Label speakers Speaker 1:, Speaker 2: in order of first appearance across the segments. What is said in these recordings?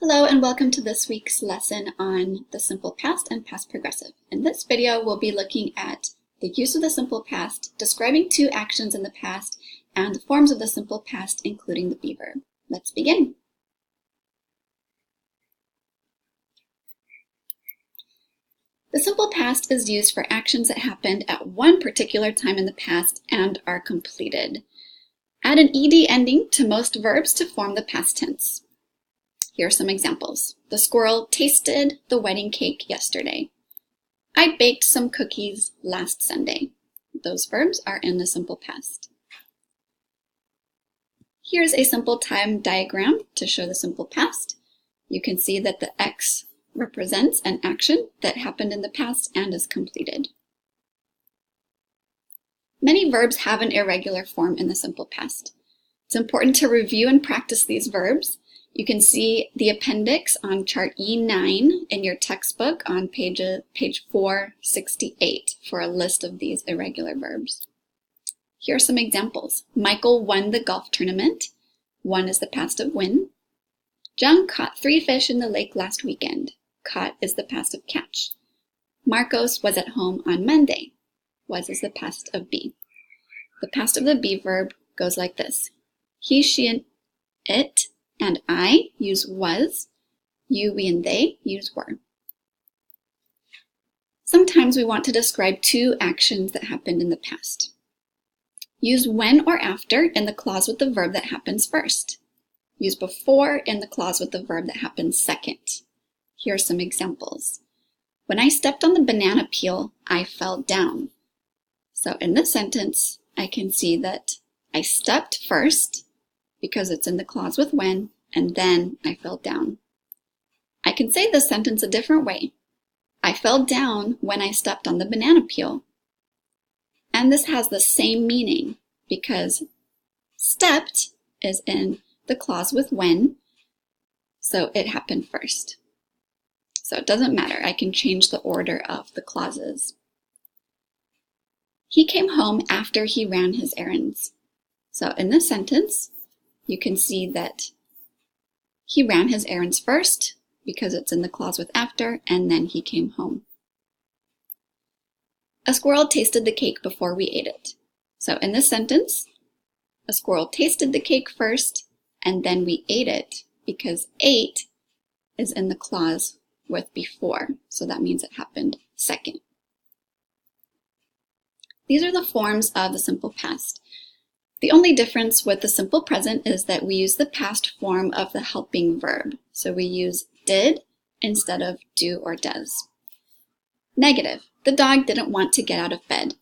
Speaker 1: Hello and welcome to this week's lesson on the simple past and past progressive. In this video, we'll be looking at the use of the simple past, describing two actions in the past, and the forms of the simple past, including the be verb. Let's begin. The simple past is used for actions that happened at one particular time in the past and are completed. Add an ed ending to most verbs to form the past tense. Here are some examples. The squirrel tasted the wedding cake yesterday. I baked some cookies last Sunday. Those verbs are in the simple past. Here's a simple time diagram to show the simple past. You can see that the X represents an action that happened in the past and is completed. Many verbs have an irregular form in the simple past. It's important to review and practice these verbs. You can see the appendix on chart E9 in your textbook on page 468 for a list of these irregular verbs. Here are some examples. Michael won the golf tournament. Won is the past of win. John caught 3 fish in the lake last weekend. Caught is the past of catch. Marcos was at home on Monday. Was is the past of be. The past of the be verb goes like this. He, she, and it and I use was. You, we, and they use were. Sometimes we want to describe two actions that happened in the past. Use when or after in the clause with the verb that happens first. Use before in the clause with the verb that happens second. Here are some examples. When I stepped on the banana peel, I fell down. So in this sentence, I can see that I stepped first because it's in the clause with when, and then I fell down. I can say this sentence a different way. I fell down when I stepped on the banana peel. And this has the same meaning because stepped is in the clause with when, so it happened first. So it doesn't matter. I can change the order of the clauses. He came home after he ran his errands. So in this sentence, you can see that he ran his errands first because it's in the clause with after, and then he came home. A squirrel tasted the cake before we ate it. So in this sentence, a squirrel tasted the cake first, and then we ate it because ate is in the clause with before, so that means it happened second. These are the forms of the simple past. The only difference with the simple present is that we use the past form of the helping verb. So we use did instead of do or does. Negative. The dog didn't want to get out of bed.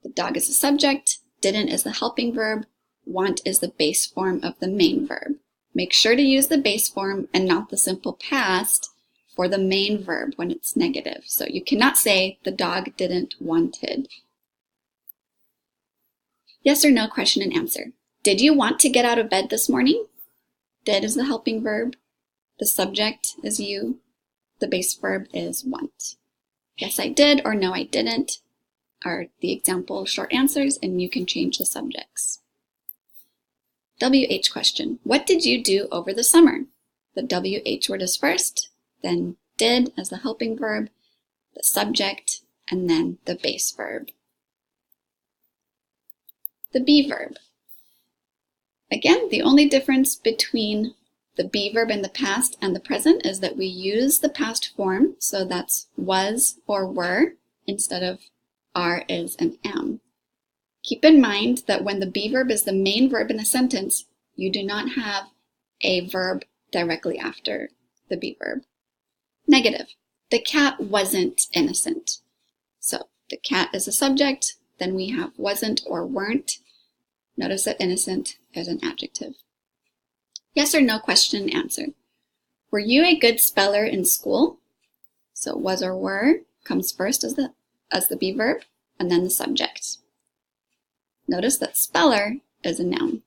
Speaker 1: The dog is the subject, didn't is the helping verb, want is the base form of the main verb. Make sure to use the base form and not the simple past for the main verb when it's negative. So you cannot say the dog didn't wanted. Yes or no question and answer. Did you want to get out of bed this morning? Did is the helping verb. The subject is you. The base verb is want. Yes, I did or no, I didn't are the example short answers, and you can change the subjects. WH question. What did you do over the summer? The WH word is first, then did as the helping verb, the subject, and then the base verb. The be verb. Again, the only difference between the be verb in the past and the present is that we use the past form, so that's was or were instead of are, is, and am. Keep in mind that when the be verb is the main verb in a sentence, you do not have a verb directly after the be verb. Negative. The cat wasn't innocent. So the cat is a subject, then we have wasn't or weren't. Notice that innocent is an adjective. Yes or no question and answer. Were you a good speller in school? So was or were comes first as the be verb, and then the subject. Notice that speller is a noun.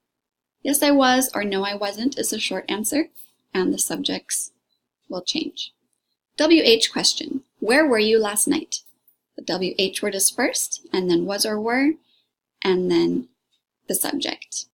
Speaker 1: Yes, I was or no, I wasn't is a short answer, and the subjects will change. WH question. Where were you last night? The WH word is first, and then was or were, and then the subject.